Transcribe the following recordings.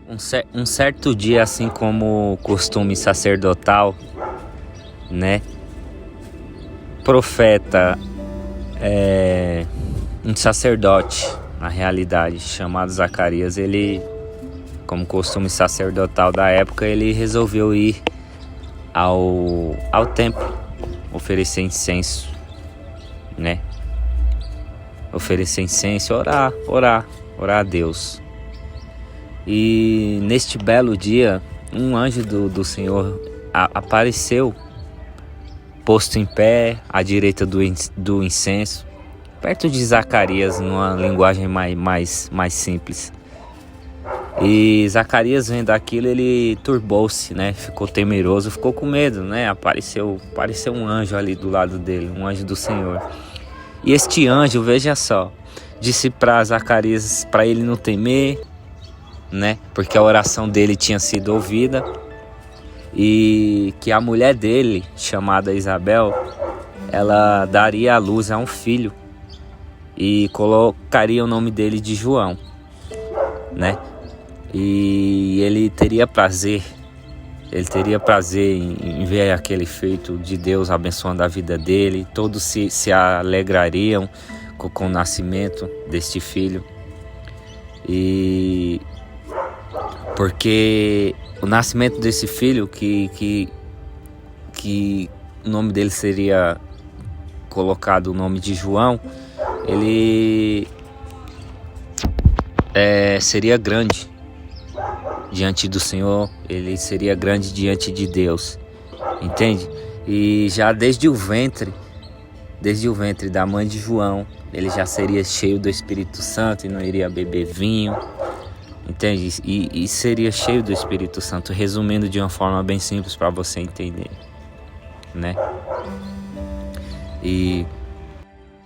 Um certo dia, assim como costume sacerdotal, né? Profeta, um sacerdote, na realidade, chamado Zacarias, ele, como costume sacerdotal da época, ele resolveu ir ao templo, oferecer incenso, né? Oferecer incenso, orar a Deus. E neste belo dia, um anjo do Senhor apareceu, posto em pé, à direita do incenso, perto de Zacarias, numa linguagem mais simples. E Zacarias, vendo aquilo, ele turbou-se, né? Ficou temeroso, ficou com medo, né? Apareceu um anjo ali do lado dele, um anjo do Senhor. E este anjo, veja só, disse para Zacarias, para ele não temer, né? Porque a oração dele tinha sido ouvida, e que a mulher dele, chamada Isabel, ela daria à luz a um filho e colocaria o nome dele de João, né? E ele teria prazer em ver aquele feito de Deus abençoando a vida dele. Todos se alegrariam com o nascimento deste filho. E porque o nascimento desse filho, que o nome dele seria colocado o nome de João, ele seria grande diante do Senhor, ele seria grande diante de Deus, entende? E já desde o ventre da mãe de João, ele já seria cheio do Espírito Santo e não iria beber vinho, entende? E seria cheio do Espírito Santo, resumindo de uma forma bem simples para você entender, né? E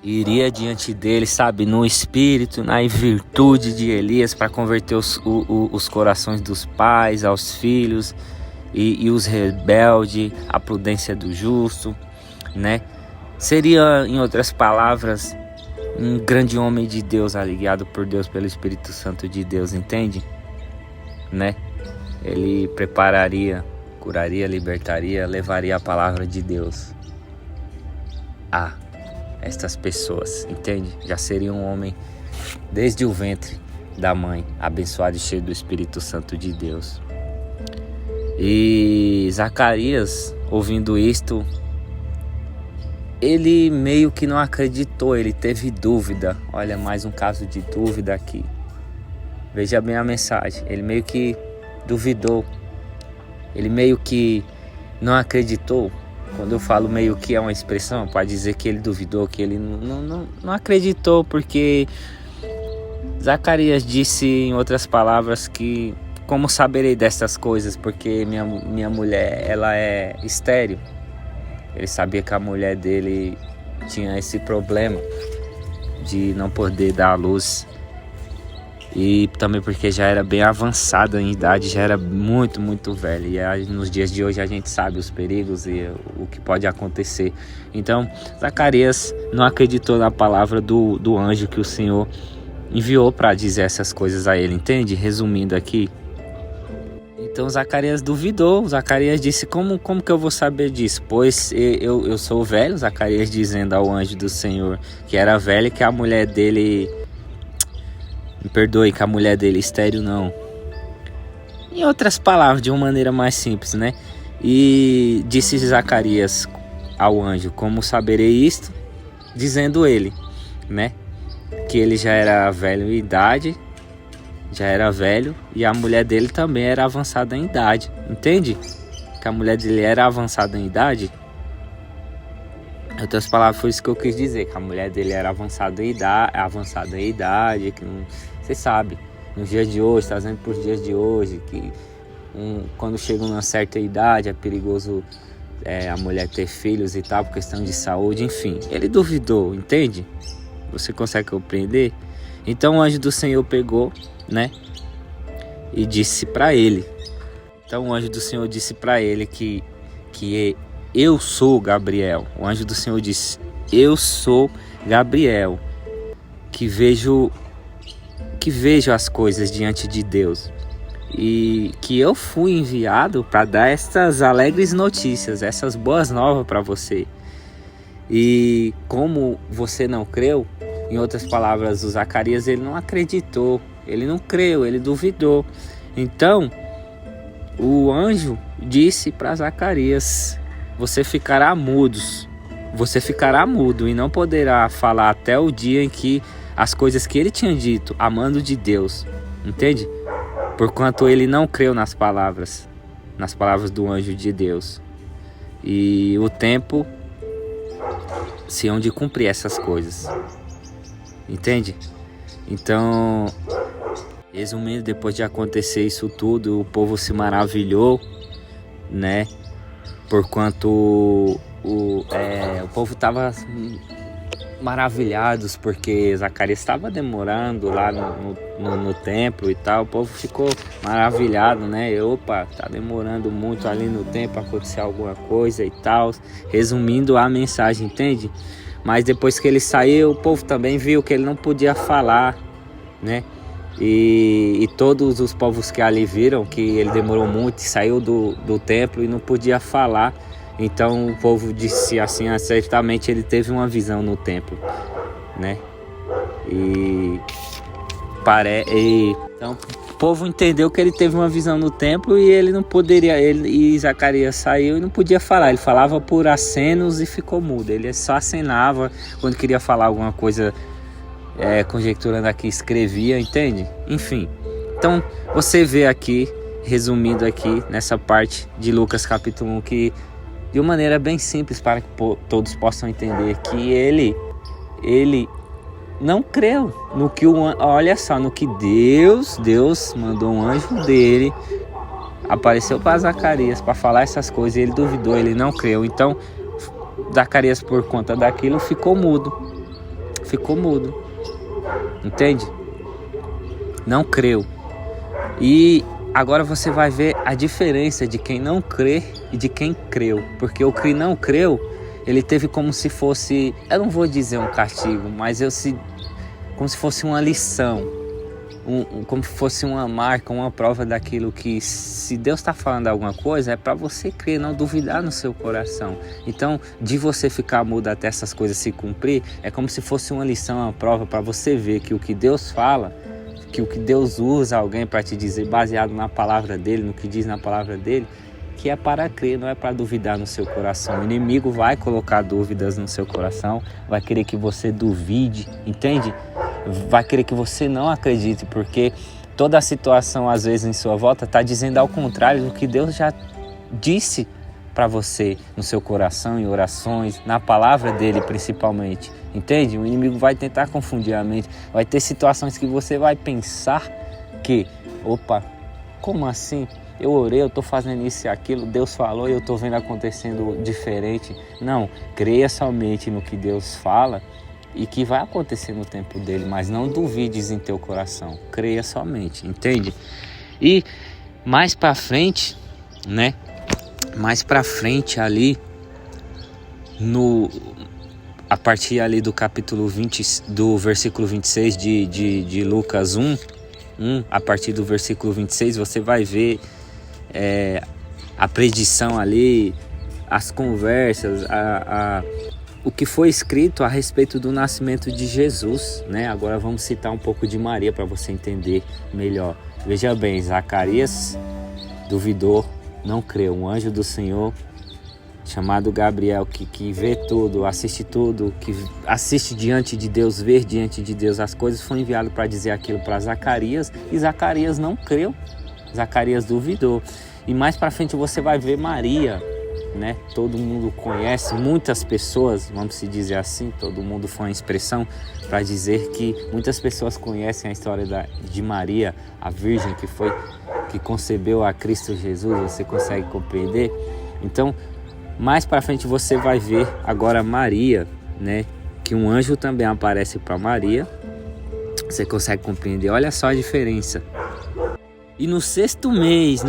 iria diante dele, sabe, no espírito, na virtude de Elias, para converter os corações dos pais aos filhos e os rebeldes, a prudência do justo, né? Seria, em outras palavras, um grande homem de Deus, guiado por Deus, pelo Espírito Santo de Deus, entende? Né? Ele prepararia, curaria, libertaria, levaria a palavra de Deus a estas pessoas, entende? Já seria um homem desde o ventre da mãe, abençoado e cheio do Espírito Santo de Deus. E Zacarias, ouvindo isto, ele meio que não acreditou, ele teve dúvida. Olha, mais um caso de dúvida aqui. Veja bem a mensagem. Ele meio que duvidou, ele meio que não acreditou. Quando eu falo meio que é uma expressão para dizer que ele duvidou, que ele não acreditou, porque Zacarias disse, em outras palavras, que como saberei dessas coisas, porque minha mulher, ela é estéril. Ele sabia que a mulher dele tinha esse problema de não poder dar à luz, e também porque já era bem avançada em idade, já era muito velha, e aí, nos dias de hoje a gente sabe os perigos e o que pode acontecer. Então Zacarias não acreditou na palavra do anjo que o Senhor enviou para dizer essas coisas a ele, entende? Resumindo aqui, então Zacarias duvidou. Zacarias disse, como que eu vou saber disso? Pois eu sou velho. Zacarias dizendo ao anjo do Senhor que era velho e que a mulher dele, me perdoe, que a mulher dele estéril não. Em outras palavras, de uma maneira mais simples, né? E disse Zacarias ao anjo, como saberei isto? Dizendo ele, né? Que ele já era velho em idade, já era velho, e a mulher dele também era avançada em idade, entende? Que a mulher dele era avançada em idade. Em outras palavras, foi isso que eu quis dizer, que a mulher dele era avançada em idade, que você sabe, nos dias de hoje, trazendo para os dias de hoje, que quando chega uma certa idade é perigoso a mulher ter filhos e tal, por questão de saúde, enfim. Ele duvidou, entende? Você consegue compreender? Então o anjo do Senhor pegou, né, e disse para ele. Então o anjo do Senhor disse para ele que eu sou Gabriel. O anjo do Senhor disse, eu sou Gabriel, que vejo as coisas diante de Deus. e que eu fui enviado para dar essas alegres notícias, essas boas novas para você. E como você não creu, em outras palavras, o Zacarias ele não acreditou, ele não creu, ele duvidou. Então o anjo disse para Zacarias: você ficará mudo e não poderá falar até o dia em que as coisas que ele tinha dito, amando de Deus, entende? Porquanto ele não creu nas palavras do anjo de Deus. E o tempo se hão de cumprir essas coisas, entende? Então, resumindo, depois de acontecer isso tudo, o povo se maravilhou, né? Porquanto o povo estava maravilhados porque Zacarias estava demorando lá no templo e tal. O povo ficou maravilhado, né? Opa, tá demorando muito ali no templo, acontecer alguma coisa e tal. Resumindo a mensagem, entende? Mas depois que ele saiu, o povo também viu que ele não podia falar, né? E todos os povos que ali viram que ele demorou muito, saiu do templo e não podia falar. Então o povo disse assim: certamente ele teve uma visão no templo, né? Então o povo entendeu que ele teve uma visão no templo e ele não poderia. E Zacarias saiu e não podia falar. Ele falava por acenos e ficou mudo. Ele só acenava quando queria falar alguma coisa, conjecturando aqui, escrevia, entende? Enfim. Então você vê aqui, resumindo aqui nessa parte de Lucas capítulo 1, que de uma maneira bem simples para que todos possam entender que ele não creu no que olha só, no que Deus mandou um anjo dele, apareceu para Zacarias para falar essas coisas, e ele duvidou, ele não creu. Então Zacarias, por conta daquilo, ficou mudo, entende? Não creu. E agora você vai ver a diferença de quem não crê e de quem creu. Porque o que não creu, ele teve como se fosse, eu não vou dizer um castigo, mas como se fosse uma lição, como se fosse uma marca, uma prova daquilo que, se Deus está falando alguma coisa, é para você crer, não duvidar no seu coração. Então, de você ficar mudo até essas coisas se cumprir, é como se fosse uma lição, uma prova para você ver que o que Deus fala, que o que Deus usa alguém para te dizer, baseado na palavra dele, no que diz na palavra dele, que é para crer, não é para duvidar no seu coração. O inimigo vai colocar dúvidas no seu coração, vai querer que você duvide, entende? Vai querer que você não acredite, porque toda a situação, às vezes, em sua volta, está dizendo ao contrário do que Deus já disse para você, no seu coração, em orações, na palavra dele principalmente, entende? O inimigo vai tentar confundir a mente, vai ter situações que você vai pensar que, opa, como assim? Eu orei, eu estou fazendo isso e aquilo, Deus falou e eu estou vendo acontecendo diferente. Não, creia somente no que Deus fala e que vai acontecer no tempo dele, mas não duvides em teu coração, creia somente, entende? E mais para frente, né? Mais para frente ali, a partir ali do capítulo 20, do versículo 26 de Lucas 1, a partir do versículo 26, você vai ver a predição ali, as conversas, o que foi escrito a respeito do nascimento de Jesus, né? Agora vamos citar um pouco de Maria para você entender melhor. Veja bem, Zacarias duvidou, não creu. Um anjo do Senhor chamado Gabriel, que vê tudo, que assiste diante de Deus, ver diante de Deus as coisas, foi enviado para dizer aquilo para Zacarias, e Zacarias não creu, Zacarias duvidou. E mais para frente você vai ver Maria, né? Todo mundo conhece, muitas pessoas, vamos se dizer assim, todo mundo foi uma expressão para dizer que muitas pessoas conhecem a história de Maria, a virgem que concebeu a Cristo Jesus. Você consegue compreender? Então, mais para frente você vai ver agora Maria, né? Que um anjo também aparece para Maria. Você consegue compreender? Olha só a diferença. E no sexto mês,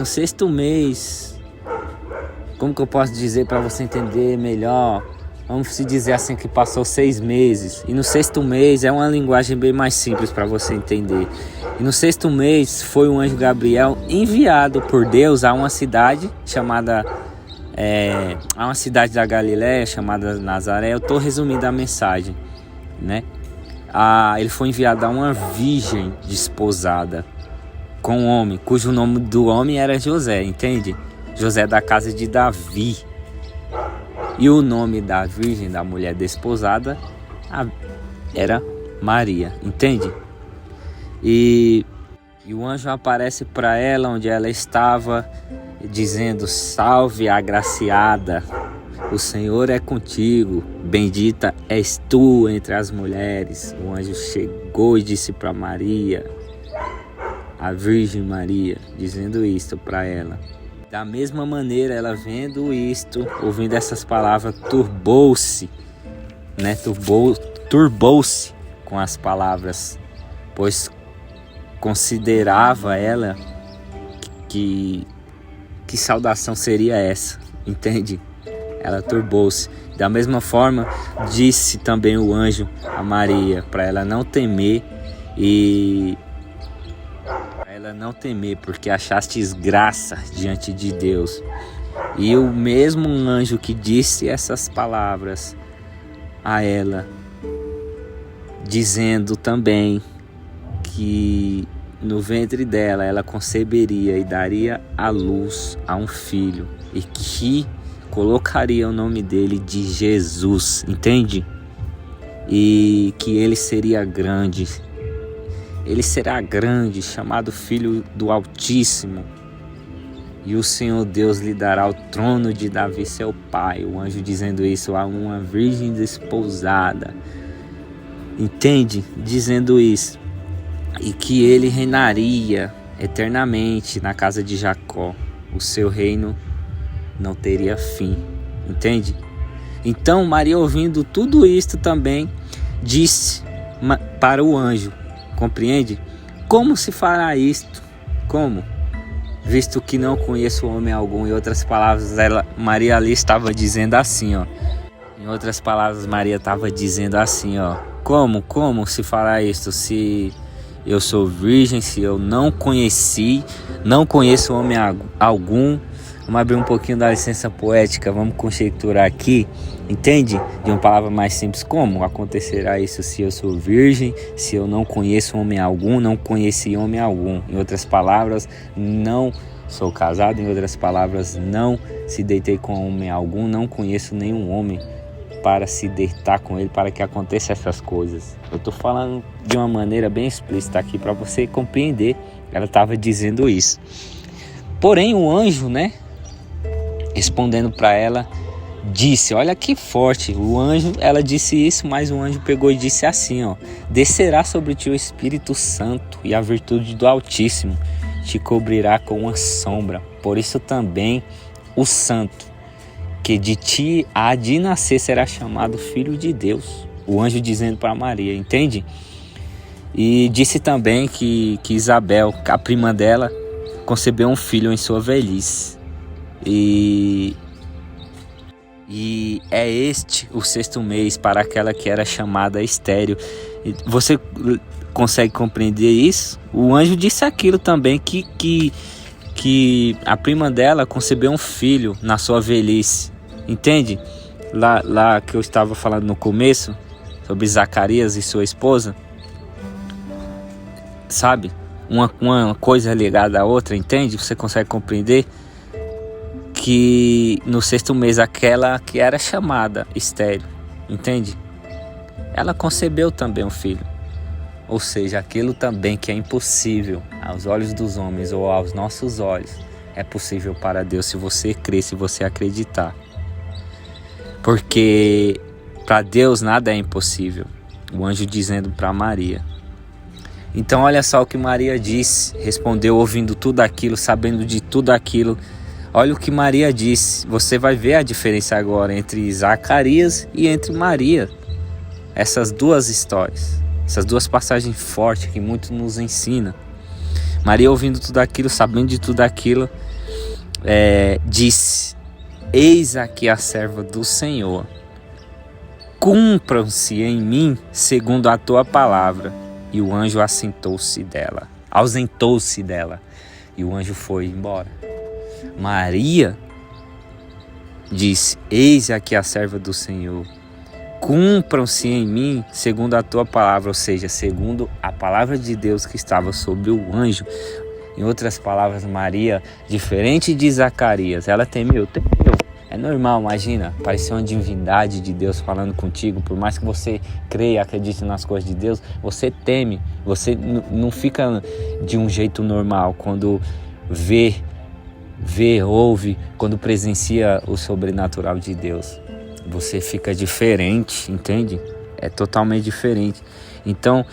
como que eu posso dizer para você entender melhor? Vamos se dizer assim que passou 6 meses. E no sexto mês é uma linguagem bem mais simples para você entender. E no 6º mês foi o anjo Gabriel enviado por Deus a uma cidade chamada... a uma cidade da Galileia chamada Nazaré. Eu estou resumindo a mensagem, né? Ele foi enviado a uma virgem desposada com um homem, cujo nome do homem era José, entende? José da casa de Davi. E o nome da virgem, da mulher desposada, era Maria, entende? E o anjo aparece para ela onde ela estava, dizendo: salve, agraciada, o Senhor é contigo, bendita és tu entre as mulheres. O anjo chegou e disse para Maria, a Virgem Maria, dizendo isto para ela. Da mesma maneira, ela vendo isto, ouvindo essas palavras, turbou-se, né? Turbou-se com as palavras, pois considerava ela que saudação seria essa, entende? Ela turbou-se. Da mesma forma, disse também o anjo a Maria, para ela não temer, porque achastes graça diante de Deus. E o mesmo anjo que disse essas palavras a ela, dizendo também que no ventre dela ela conceberia e daria à luz a um filho, e que colocaria o nome dele de Jesus, entende? E que ele seria grande. Ele será grande, chamado Filho do Altíssimo. E o Senhor Deus lhe dará o trono de Davi, seu pai. O anjo dizendo isso a uma virgem desposada. Entende? Dizendo isso. E que ele reinaria eternamente na casa de Jacó. O seu reino não teria fim. Entende? Então Maria, ouvindo tudo isto, também disse para o anjo. Compreende? Como se fará isto? Como? Visto que não conheço homem algum. Em outras palavras, Maria ali estava dizendo assim, ó. Em outras palavras, Maria estava dizendo assim, ó. Como se fará isto? Se eu sou virgem, se eu não conheço homem algum. Vamos abrir um pouquinho da licença poética, vamos conjecturar aqui, entende? De uma palavra mais simples, como acontecerá isso se eu sou virgem, se eu não conheço homem algum, não conheci homem algum. Em outras palavras, não sou casado, em outras palavras, não se deitei com homem algum, não conheço nenhum homem para se deitar com ele, para que aconteça essas coisas. Eu estou falando de uma maneira bem explícita aqui para você compreender. Ela estava dizendo isso. Porém, o anjo, né? Respondendo para ela, disse, olha que forte, ela disse isso, mas o anjo pegou e disse assim, ó: descerá sobre ti o Espírito Santo, e a virtude do Altíssimo te cobrirá com uma sombra. Por isso também o santo que de ti há de nascer será chamado Filho de Deus. O anjo dizendo para Maria, entende? E disse também que Isabel, a prima dela, concebeu um filho em sua velhice. E é este o 6º mês para aquela que era chamada estéril. Você consegue compreender isso? O anjo disse aquilo também, que a prima dela concebeu um filho na sua velhice. Entende? Lá que eu estava falando no começo, sobre Zacarias e sua esposa. Sabe? Uma coisa ligada à outra, entende? Você consegue compreender? Que no 6º mês aquela que era chamada estéril, entende? Ela concebeu também um filho. Ou seja, aquilo também que é impossível aos olhos dos homens ou aos nossos olhos, é possível para Deus se você crer, se você acreditar. Porque para Deus nada é impossível. O anjo dizendo para Maria. Então olha só o que Maria disse, respondeu ouvindo tudo aquilo, sabendo de tudo aquilo. Olha o que Maria disse. Você vai ver a diferença agora entre Zacarias e entre Maria. Essas duas histórias, essas duas passagens fortes que muito nos ensina. Maria, ouvindo tudo aquilo, sabendo de tudo aquilo, disse: eis aqui a serva do Senhor. Cumpram-se em mim segundo a tua palavra. E o anjo assentou-se dela. ausentou-se dela e o anjo foi embora. Maria disse: eis aqui a serva do Senhor, cumpram-se em mim segundo a tua palavra, ou seja, segundo a palavra de Deus que estava sobre o anjo. Em outras palavras, Maria, diferente de Zacarias, ela temeu. É normal, imagina, parecer uma divindade de Deus falando contigo. Por mais que você creia e acredite nas coisas de Deus, você teme. Você não fica de um jeito normal quando vê, ouve, quando presencia o sobrenatural de Deus. Você fica diferente, entende? É totalmente diferente. Então,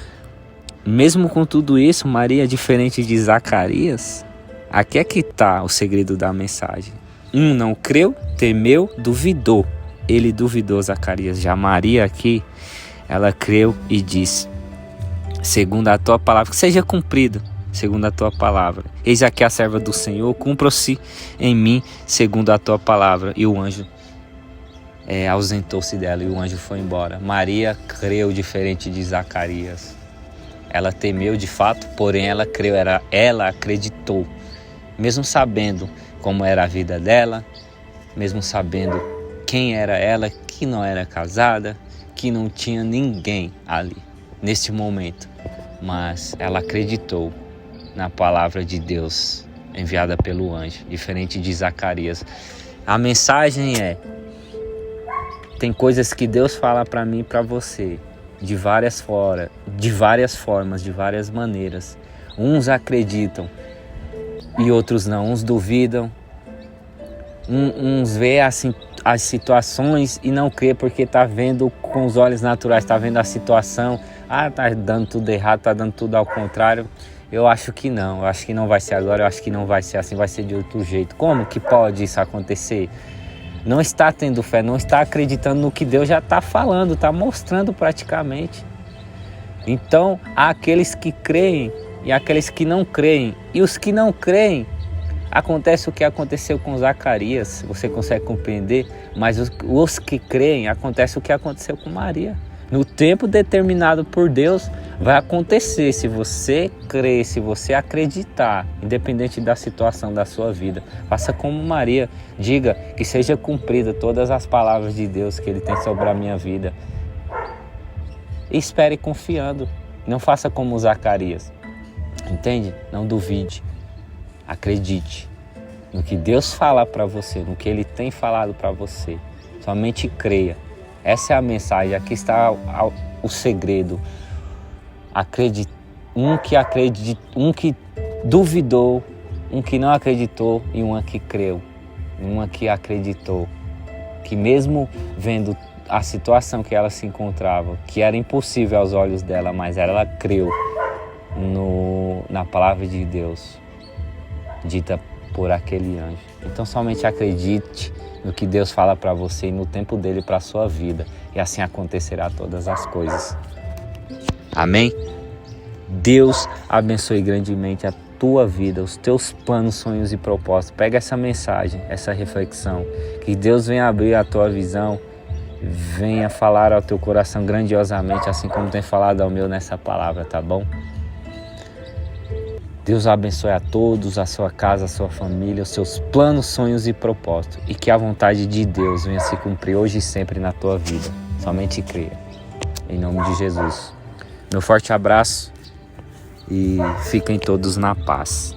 mesmo com tudo isso, Maria, diferente de Zacarias, aqui é que está o segredo da mensagem. Não creu, temeu, duvidou. Ele duvidou, Zacarias. Já Maria aqui, ela creu e disse: segundo a tua palavra, que seja cumprido, segundo a tua palavra. Eis aqui a serva do Senhor, cumpra-se em mim, segundo a tua palavra. E o anjo ausentou-se dela e o anjo foi embora. Maria creu, diferente de Zacarias. Ela temeu de fato, porém ela creu, ela acreditou. Mesmo sabendo como era a vida dela, mesmo sabendo quem era ela, que não era casada, que não tinha ninguém ali, neste momento. Mas ela acreditou na palavra de Deus enviada pelo anjo, diferente de Zacarias. A mensagem é: tem coisas que Deus fala para mim e para você, de várias formas, de várias maneiras. Uns acreditam e outros não, uns duvidam, uns vê assim as situações e não crê porque está vendo com os olhos naturais, está vendo a situação, tá dando tudo errado, tá dando tudo ao contrário. Eu acho que não, eu acho que não vai ser agora, eu acho que não vai ser assim, vai ser de outro jeito. Como que pode isso acontecer? Não está tendo fé, não está acreditando no que Deus já está falando, está mostrando praticamente. Então, há aqueles que creem e aqueles que não creem. E os que não creem, acontece o que aconteceu com Zacarias, você consegue compreender? Mas os que creem, acontece o que aconteceu com Maria. No tempo determinado por Deus, vai acontecer se você crer, se você acreditar, independente da situação da sua vida. Faça como Maria, diga que seja cumprida todas as palavras de Deus que Ele tem sobre a minha vida. E espere confiando, não faça como Zacarias, entende? Não duvide, acredite no que Deus fala para você, no que Ele tem falado para você. Somente creia. Essa é a mensagem, aqui está o segredo. Um que duvidou, um que não acreditou e uma que creu, uma que acreditou, que mesmo vendo a situação que ela se encontrava, que era impossível aos olhos dela, mas ela creu na palavra de Deus, dita por aquele anjo. Então somente acredite no que Deus fala para você e no tempo dele para a sua vida, e assim acontecerá todas as coisas. Amém? Deus abençoe grandemente a tua vida, os teus planos, sonhos e propósitos. Pega essa mensagem, essa reflexão, que Deus venha abrir a tua visão, venha falar ao teu coração grandiosamente, assim como tem falado ao meu nessa palavra, tá bom? Deus abençoe a todos, a sua casa, a sua família, os seus planos, sonhos e propósitos. E que a vontade de Deus venha se cumprir hoje e sempre na tua vida. Somente creia. Em nome de Jesus. Meu forte abraço e fiquem todos na paz.